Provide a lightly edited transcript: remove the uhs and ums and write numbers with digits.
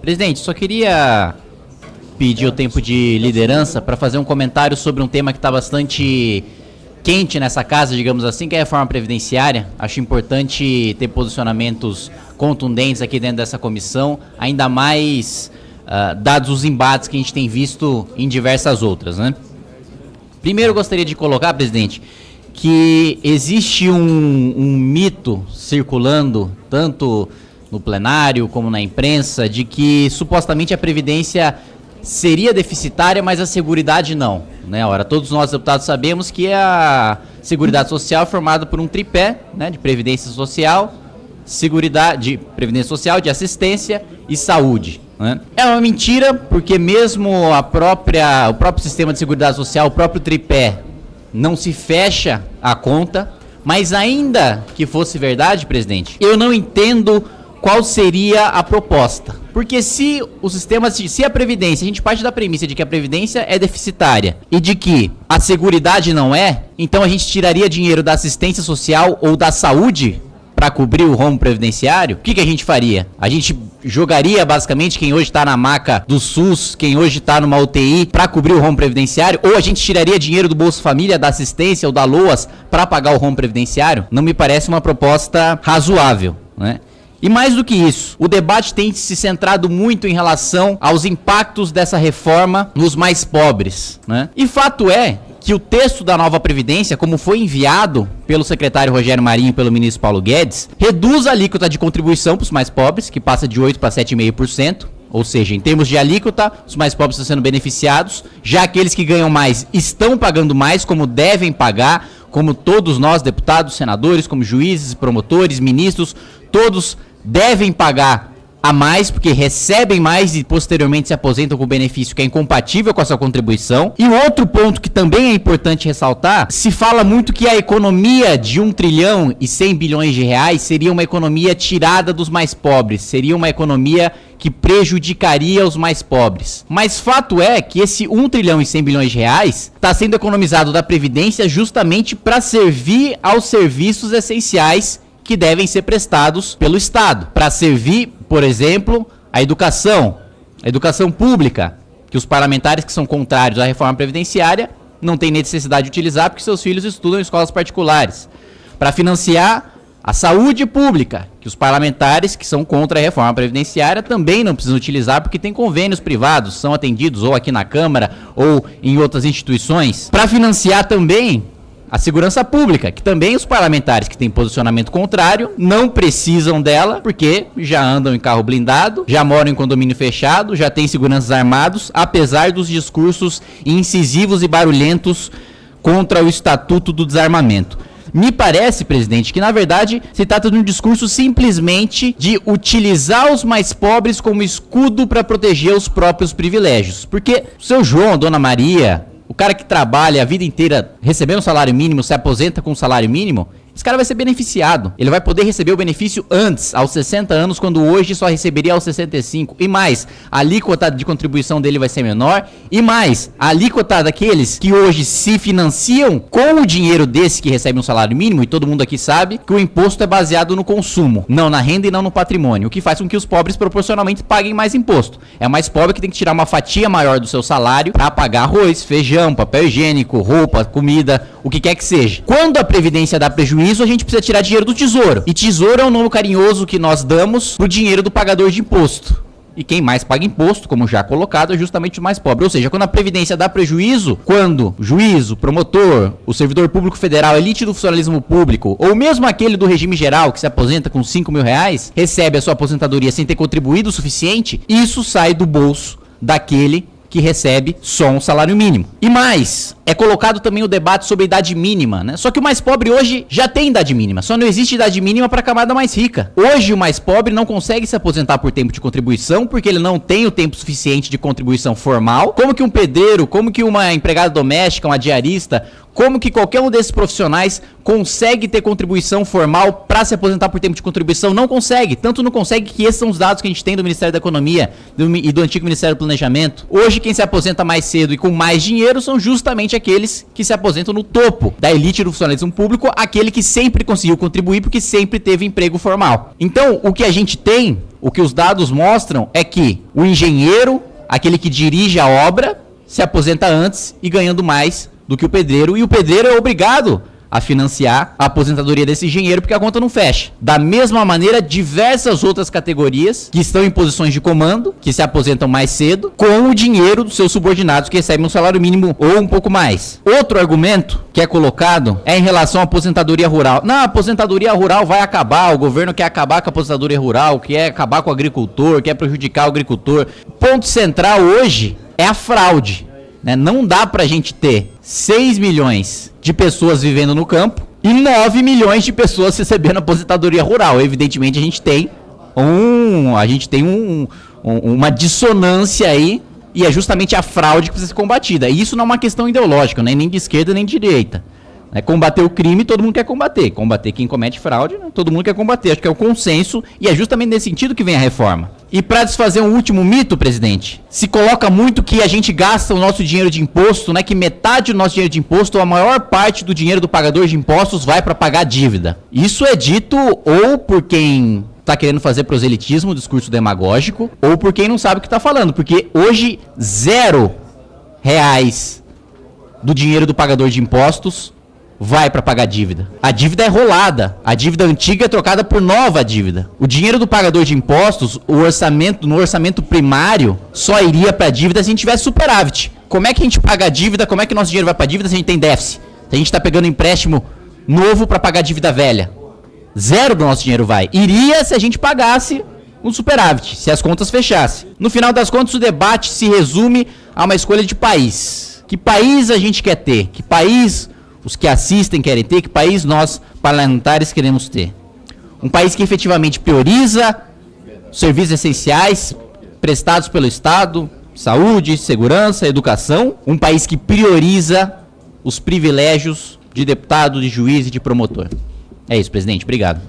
Presidente, só queria pedir o tempo de liderança para fazer um comentário sobre um tema que está bastante quente nessa casa, digamos assim, que é a reforma previdenciária. Acho importante ter posicionamentos contundentes aqui dentro dessa comissão, ainda mais dados os embates que a gente tem visto em diversas outras, né? Primeiro eu gostaria de colocar, presidente, que existe um mito circulando, tanto no plenário como na imprensa, de que supostamente a Previdência seria deficitária, mas a Seguridade não, né? Ora, todos nós deputados sabemos que a Seguridade Social é formada por um tripé, né, de Previdência Social, de Previdência Social, de Assistência e Saúde, né? É uma mentira, porque mesmo o próprio sistema de Seguridade Social, o próprio tripé, não se fecha a conta, mas ainda que fosse verdade, presidente, eu não entendo qual seria a proposta. Porque se a Previdência, a gente parte da premissa de que a Previdência é deficitária e de que a Seguridade não é, então a gente tiraria dinheiro da assistência social ou da saúde para cobrir o rombo previdenciário. O que a gente faria? A gente jogaria basicamente quem hoje está na maca do SUS, quem hoje está numa UTI para cobrir o rombo previdenciário, ou a gente tiraria dinheiro do Bolsa Família, da assistência ou da LOAS para pagar o rombo previdenciário? Não me parece uma proposta razoável, né? E mais do que isso, o debate tem se centrado muito em relação aos impactos dessa reforma nos mais pobres, né? E fato é que o texto da nova Previdência, como foi enviado pelo secretário Rogério Marinho e pelo ministro Paulo Guedes, reduz a alíquota de contribuição para os mais pobres, que passa de 8% para 7,5%. Ou seja, em termos de alíquota, os mais pobres estão sendo beneficiados, já aqueles que ganham mais estão pagando mais, como devem pagar, como todos nós, deputados, senadores, como juízes, promotores, ministros, todos devem pagar a mais, porque recebem mais e posteriormente se aposentam com benefício que é incompatível com a sua contribuição. E o outro ponto que também é importante ressaltar, se fala muito que a economia de 1 trilhão e 100 bilhões de reais seria uma economia tirada dos mais pobres, seria uma economia que prejudicaria os mais pobres. Mas fato é que esse 1 trilhão e 100 bilhões de reais está sendo economizado da Previdência justamente para servir aos serviços essenciais que devem ser prestados pelo Estado, para servir, por exemplo, a educação pública, que os parlamentares que são contrários à reforma previdenciária não têm necessidade de utilizar porque seus filhos estudam em escolas particulares, para financiar a saúde pública, que os parlamentares que são contra a reforma previdenciária também não precisam utilizar porque tem convênios privados, são atendidos ou aqui na Câmara ou em outras instituições, para financiar também a segurança pública, que também os parlamentares que têm posicionamento contrário não precisam dela, porque já andam em carro blindado, já moram em condomínio fechado, já têm seguranças armados, apesar dos discursos incisivos e barulhentos contra o Estatuto do Desarmamento. Me parece, presidente, que na verdade se trata de um discurso simplesmente de utilizar os mais pobres como escudo para proteger os próprios privilégios. Porque o seu João, a dona Maria, o cara que trabalha a vida inteira recebendo salário mínimo, se aposenta com salário mínimo, esse cara vai ser beneficiado. Ele vai poder receber o benefício antes, aos 60 anos, quando hoje só receberia aos 65. E mais, a alíquota de contribuição dele vai ser menor. E mais, a alíquota daqueles que hoje se financiam com o dinheiro desse que recebe um salário mínimo, e todo mundo aqui sabe que o imposto é baseado no consumo, não na renda e não no patrimônio, o que faz com que os pobres proporcionalmente paguem mais imposto. É o mais pobre que tem que tirar uma fatia maior do seu salário para pagar arroz, feijão, papel higiênico, roupa, comida, o que quer que seja. Quando a Previdência dá prejuízo, a gente precisa tirar dinheiro do Tesouro. E Tesouro é um nome carinhoso que nós damos pro dinheiro do pagador de imposto. E quem mais paga imposto, como já colocado, é justamente o mais pobre. Ou seja, quando a Previdência dá prejuízo, quando o juiz, o promotor, o servidor público federal, a elite do funcionalismo público, ou mesmo aquele do regime geral que se aposenta com 5 mil reais, recebe a sua aposentadoria sem ter contribuído o suficiente, isso sai do bolso daquele que recebe só um salário mínimo. E mais, é colocado também o debate sobre a idade mínima, né? Só que o mais pobre hoje já tem idade mínima, só não existe idade mínima para a camada mais rica. Hoje o mais pobre não consegue se aposentar por tempo de contribuição, porque ele não tem o tempo suficiente de contribuição formal. Como que um pedreiro, como que uma empregada doméstica, uma diarista, como que qualquer um desses profissionais consegue ter contribuição formal para se aposentar por tempo de contribuição? Não consegue. Tanto não consegue que esses são os dados que a gente tem do Ministério da Economia e do antigo Ministério do Planejamento. Hoje quem se aposenta mais cedo e com mais dinheiro são justamente aqueles que se aposentam no topo da elite do funcionalismo público, aquele que sempre conseguiu contribuir porque sempre teve emprego formal. Então, o que a gente tem O que os dados mostram é que o engenheiro, aquele que dirige a obra, se aposenta antes e ganhando mais do que o pedreiro, e o pedreiro é obrigado a financiar a aposentadoria desse engenheiro porque a conta não fecha. Da mesma maneira, diversas outras categorias que estão em posições de comando, que se aposentam mais cedo, com o dinheiro dos seus subordinados que recebem um salário mínimo ou um pouco mais. Outro argumento que é colocado é em relação à aposentadoria rural. Não, a aposentadoria rural vai acabar, o governo quer acabar com a aposentadoria rural, quer acabar com o agricultor, quer prejudicar o agricultor. Ponto central hoje é a fraude. Não dá pra gente ter 6 milhões de pessoas vivendo no campo e 9 milhões de pessoas recebendo aposentadoria rural. Evidentemente a gente tem uma dissonância aí, e é justamente a fraude que precisa ser combatida. E isso não é uma questão ideológica, nem de esquerda nem de direita. Combater o crime, todo mundo quer combater. Combater quem comete fraude, todo mundo quer combater. Acho que é o consenso, e é justamente nesse sentido que vem a reforma. E para desfazer um último mito, presidente, se coloca muito que a gente gasta o nosso dinheiro de imposto, que metade do nosso dinheiro de imposto, ou a maior parte do dinheiro do pagador de impostos vai para pagar dívida. Isso é dito ou por quem está querendo fazer proselitismo, discurso demagógico, ou por quem não sabe o que está falando. Porque hoje, R$0 do dinheiro do pagador de impostos vai para pagar dívida. A dívida é rolada. A dívida antiga é trocada por nova dívida. O dinheiro do pagador de impostos, no orçamento primário, só iria para dívida se a gente tivesse superávit. Como é que a gente paga a dívida? Como é que nosso dinheiro vai para dívida se a gente tem déficit? Se a gente está pegando empréstimo novo para pagar dívida velha. 0 do nosso dinheiro vai. Iria se a gente pagasse um superávit, se as contas fechassem. No final das contas, o debate se resume a uma escolha de país. Que país a gente quer ter? Que país os que assistem querem ter? Que país nós, parlamentares, queremos ter? Um país que efetivamente prioriza serviços essenciais prestados pelo Estado, saúde, segurança, educação. Um país que prioriza os privilégios de deputado, de juiz e de promotor. É isso, presidente. Obrigado.